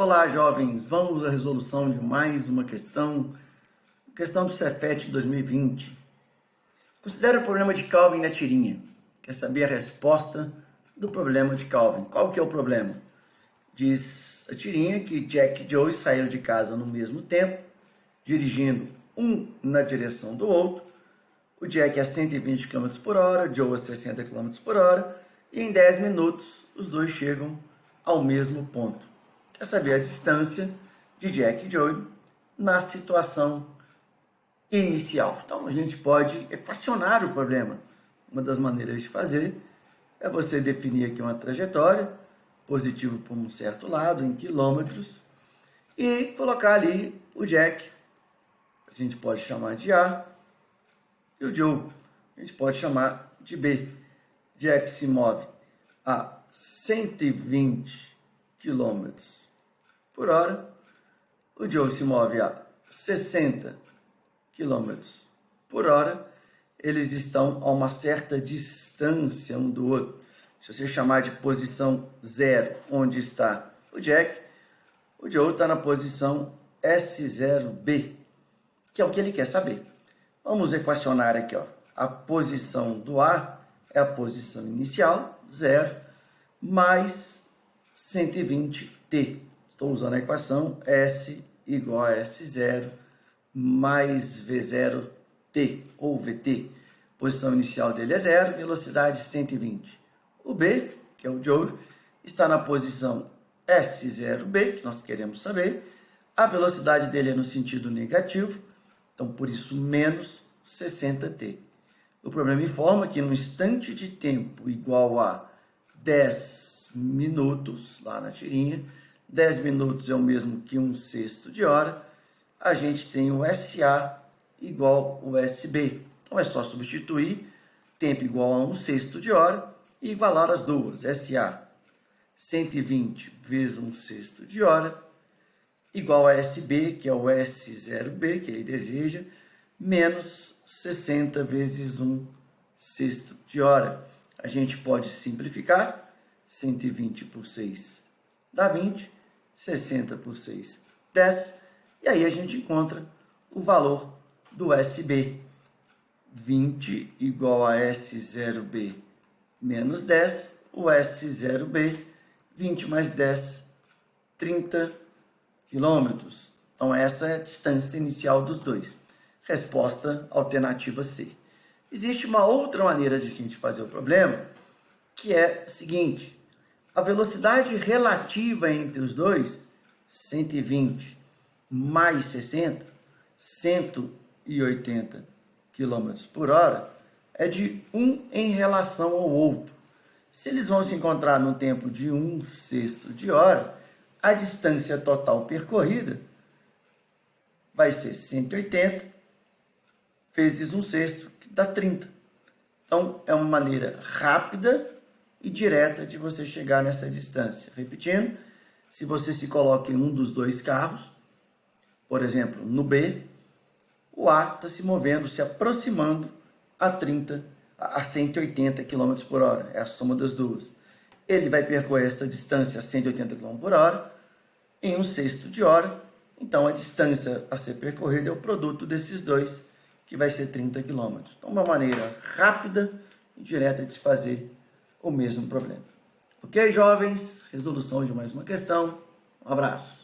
Olá, jovens! Vamos à resolução de mais uma questão do Cefet 2020. Considere o problema de Calvin na tirinha. Quer saber a resposta do problema de Calvin. Qual que é o problema? Diz a tirinha que Jack e Joe saíram de casa no mesmo tempo, dirigindo um na direção do outro. O Jack a 120 km por hora, Joe a 60 km por hora, e em 10 minutos os dois chegam ao mesmo ponto. Quer saber a distância de Jack e Joe na situação inicial. Então, a gente pode equacionar o problema. Uma das maneiras de fazer é você definir aqui uma trajetória, positivo por um certo lado, em quilômetros, e colocar ali o Jack, a gente pode chamar de A, e o Joe, a gente pode chamar de B. Jack se move a 120 km por hora, o Joe se move a 60 km por hora, eles estão a uma certa distância um do outro. Se você chamar de posição 0, onde está o Jack, o Joe está na posição S0B, que é o que ele quer saber. Vamos equacionar aqui, ó. A posição do A é a posição inicial, 0, mais 120t. Estou usando a equação S igual a S0 mais V0t, ou VT. Posição inicial dele é 0, velocidade 120. O B, que é o Joe, está na posição S0B, que nós queremos saber. A velocidade dele é no sentido negativo, então por isso menos 60t. O problema informa que no instante de tempo igual a 10 minutos, lá na tirinha, 10 minutos é o mesmo que 1/6 de hora, a gente tem o SA igual ao SB. Então é só substituir tempo igual a 1/6 de hora e igualar as duas. SA 120 vezes 1/6 de hora igual a SB, que é o S0B, que ele deseja, menos 60 vezes 1/6 de hora. A gente pode simplificar. 120 por 6 dá 20, 60 por 6, 10, e aí a gente encontra o valor do SB. 20 igual a S0B menos 10, o S0B, 20 mais 10, 30 quilômetros. Então, essa é a distância inicial dos dois. Resposta alternativa C. Existe uma outra maneira de a gente fazer o problema, que é a seguinte: a velocidade relativa entre os dois, 120 mais 60, 180 km por hora, é de 1 em relação ao outro. Se eles vão se encontrar no tempo de 1/6 de hora, a distância total percorrida vai ser 180 vezes 1/6, que dá 30. Então, é uma maneira rápida e direta de você chegar nessa distância. Repetindo, se você se coloca em um dos dois carros, por exemplo, no B, o A está se movendo, se aproximando a 180 km por hora, é a soma das duas. Ele vai percorrer essa distância a 180 km por hora em 1/6 de hora, então a distância a ser percorrida é o produto desses dois, que vai ser 30 km. Então, uma maneira rápida e direta de fazer o mesmo problema. Ok, jovens? Resolução de mais uma questão. Um abraço.